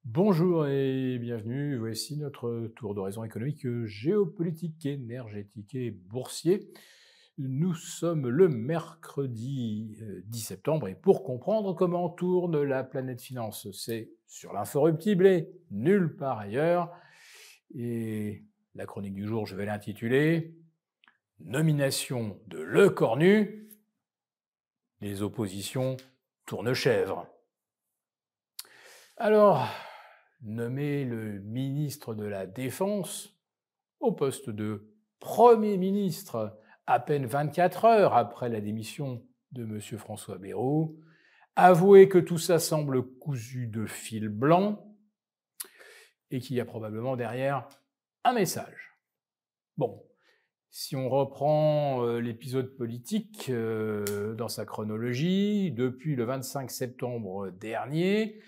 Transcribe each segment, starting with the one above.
Bonjour et bienvenue, voici notre tour d'horizon économique, géopolitique, énergétique et boursier. Nous sommes le mercredi 10 septembre et pour comprendre comment tourne la planète finance, c'est sur l'inforruptible et nulle part ailleurs. Et la chronique du jour, je vais l'intituler Nomination de Le Cornu, les oppositions tournent chèvre. Alors, nommer le ministre de la Défense au poste de Premier ministre à peine 24 heures après la démission de M. François Bayrou, avouer que tout ça semble cousu de fil blanc et qu'il y a probablement derrière un message. Bon, si on reprend l'épisode politique dans sa chronologie, depuis le 25 septembre dernier,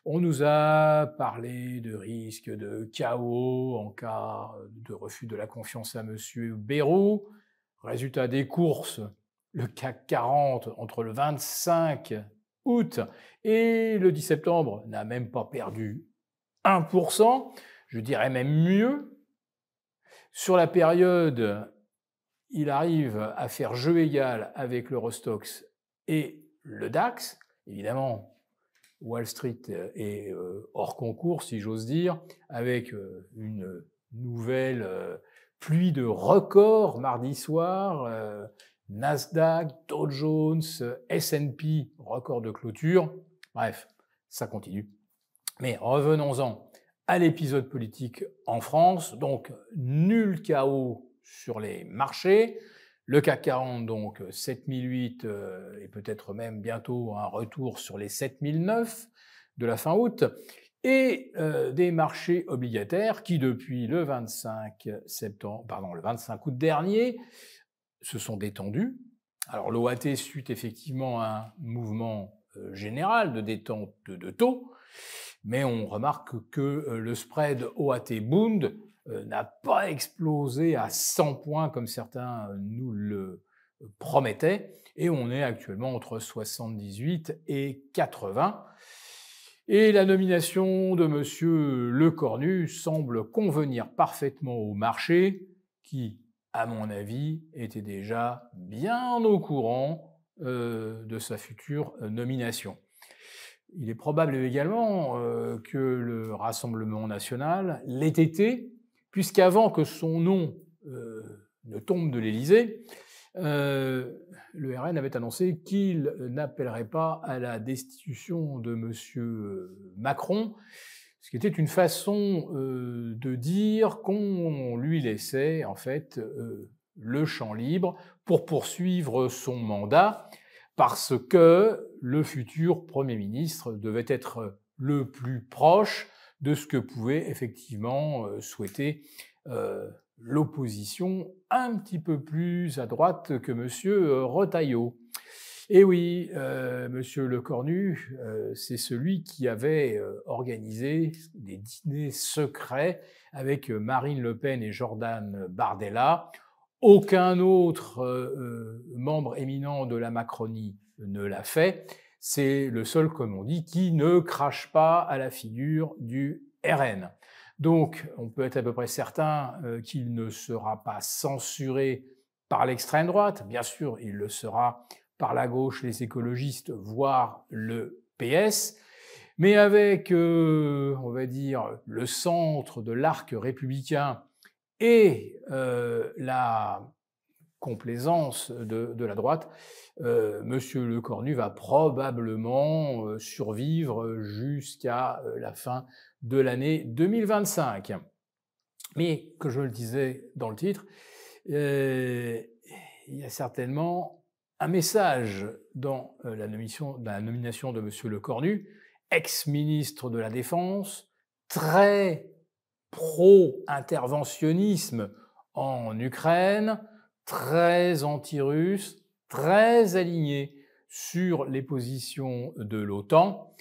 on nous a parlé de risque de chaos en cas de refus de la confiance à M. Bayrou. Résultat des courses, le CAC 40 entre le 25 août et le 10 septembre n'a même pas perdu 1%, je dirais même mieux. Sur la période, il arrive à faire jeu égal avec l'Eurostoxx et le DAX. Évidemment, Wall Street est hors concours, si j'ose dire, avec une nouvelle pluie de records mardi soir. Nasdaq, Dow Jones, S&P, record de clôture. Bref, ça continue. Mais revenons-en à l'épisode politique en France. Donc, nul chaos sur les marchés. Le CAC 40, donc 7008 et peut-être même bientôt un retour sur les 7009 de la fin août. Et des marchés obligataires qui, depuis le 25 août dernier, se sont détendus. Alors l'OAT suit effectivement un mouvement général de détente de taux, mais on remarque que le spread OAT-Bund n'a pas explosé à 100 points comme certains nous le promettaient, et on est actuellement entre 78 et 80. Et la nomination de M. Lecornu semble convenir parfaitement au marché qui, à mon avis, était déjà bien au courant de sa future nomination. Il est probable également que le Rassemblement national l'ait été, puisqu'avant que son nom ne tombe de l'Élysée, le RN avait annoncé qu'il n'appellerait pas à la destitution de M. Macron, ce qui était une façon de dire qu'on lui laissait en fait le champ libre pour poursuivre son mandat, parce que le futur Premier ministre devait être le plus proche de ce que pouvait effectivement souhaiter l'opposition un petit peu plus à droite que M. Retailleau. Et oui, M. Lecornu, c'est celui qui avait organisé des dîners secrets avec Marine Le Pen et Jordan Bardella. Aucun autre membre éminent de la Macronie ne l'a fait. C'est le seul, comme on dit, qui ne crache pas à la figure du RN. Donc, on peut être à peu près certain qu'il ne sera pas censuré par l'extrême droite. Bien sûr, il le sera par la gauche, les écologistes, voire le PS. Mais avec, on va dire, le centre de l'arc républicain et la complaisance de la droite, Monsieur Lecornu va probablement survivre jusqu'à la fin de l'année 2025. Mais, comme je le disais dans le titre, il y a certainement un message dans la nomination de Monsieur Lecornu, ex-ministre de la Défense, très pro-interventionnisme en Ukraine, très anti-russe, très aligné sur les positions de l'OTAN.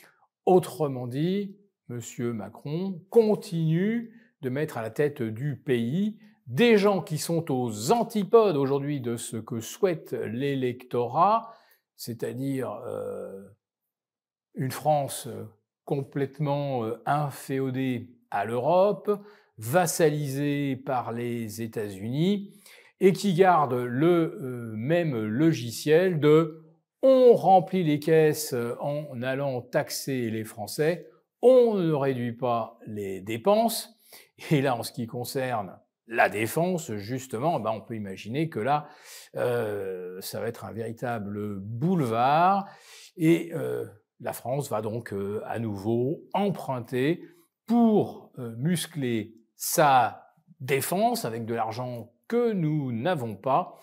Autrement dit, M. Macron continue de mettre à la tête du pays des gens qui sont aux antipodes aujourd'hui de ce que souhaite l'électorat, c'est-à-dire une France complètement inféodé à l'Europe, vassalisé par les États-Unis, et qui garde le même logiciel de « on remplit les caisses en allant taxer les Français, on ne réduit pas les dépenses ». Et là, en ce qui concerne la défense, justement, on peut imaginer que là, ça va être un véritable boulevard et la France va donc à nouveau emprunter pour muscler sa défense avec de l'argent que nous n'avons pas.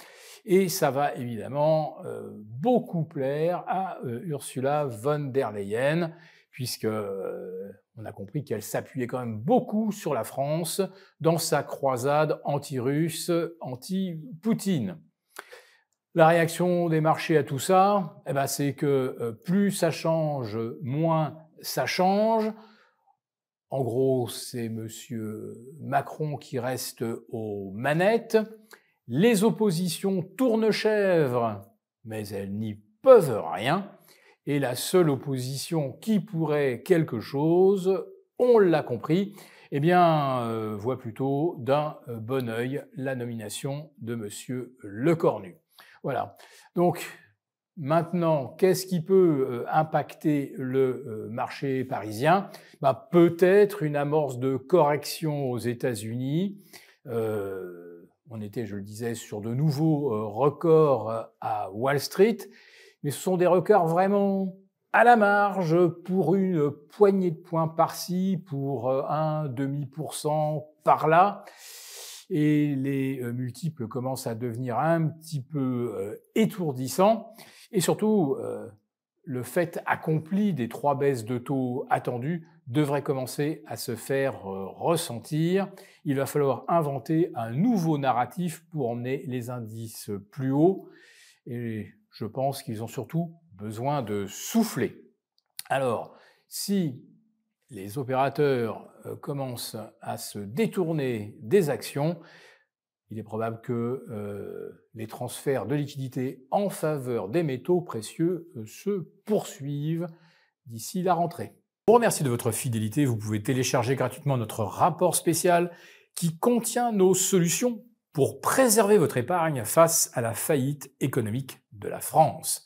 Et ça va évidemment beaucoup plaire à Ursula von der Leyen, puisque on a compris qu'elle s'appuyait quand même beaucoup sur la France dans sa croisade anti-russe, anti-Poutine. La réaction des marchés à tout ça, c'est que plus ça change, moins ça change. En gros, c'est M. Macron qui reste aux manettes. Les oppositions tournent chèvre, mais elles n'y peuvent rien. Et la seule opposition qui pourrait quelque chose, on l'a compris, voit plutôt d'un bon œil la nomination de M. Lecornu. Voilà. Donc, maintenant, qu'est-ce qui peut impacter le marché parisien? Peut-être une amorce de correction aux États-Unis. On était, je le disais, sur de nouveaux records à Wall Street, mais ce sont des records vraiment à la marge pour une poignée de points par-ci, pour 0,5% par-là. Et les multiples commencent à devenir un petit peu étourdissants. Et surtout, le fait accompli des 3 baisses de taux attendues devrait commencer à se faire ressentir. Il va falloir inventer un nouveau narratif pour emmener les indices plus haut. Et je pense qu'ils ont surtout besoin de souffler. Alors, si les opérateurs commencent à se détourner des actions, il est probable que les transferts de liquidités en faveur des métaux précieux se poursuivent d'ici la rentrée. Je vous remercie de votre fidélité. Vous pouvez télécharger gratuitement notre rapport spécial qui contient nos solutions pour préserver votre épargne face à la faillite économique de la France,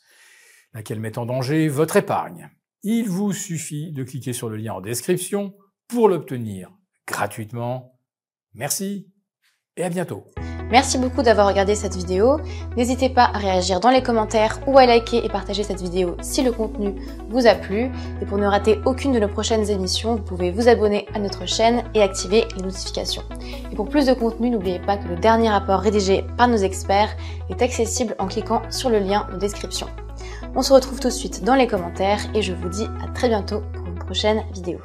laquelle met en danger votre épargne. Il vous suffit de cliquer sur le lien en description pour l'obtenir gratuitement. Merci et à bientôt. Merci beaucoup d'avoir regardé cette vidéo. N'hésitez pas à réagir dans les commentaires ou à liker et partager cette vidéo si le contenu vous a plu. Et pour ne rater aucune de nos prochaines émissions, vous pouvez vous abonner à notre chaîne et activer les notifications. Et pour plus de contenu, n'oubliez pas que le dernier rapport rédigé par nos experts est accessible en cliquant sur le lien en description. On se retrouve tout de suite dans les commentaires et je vous dis à très bientôt pour une prochaine vidéo.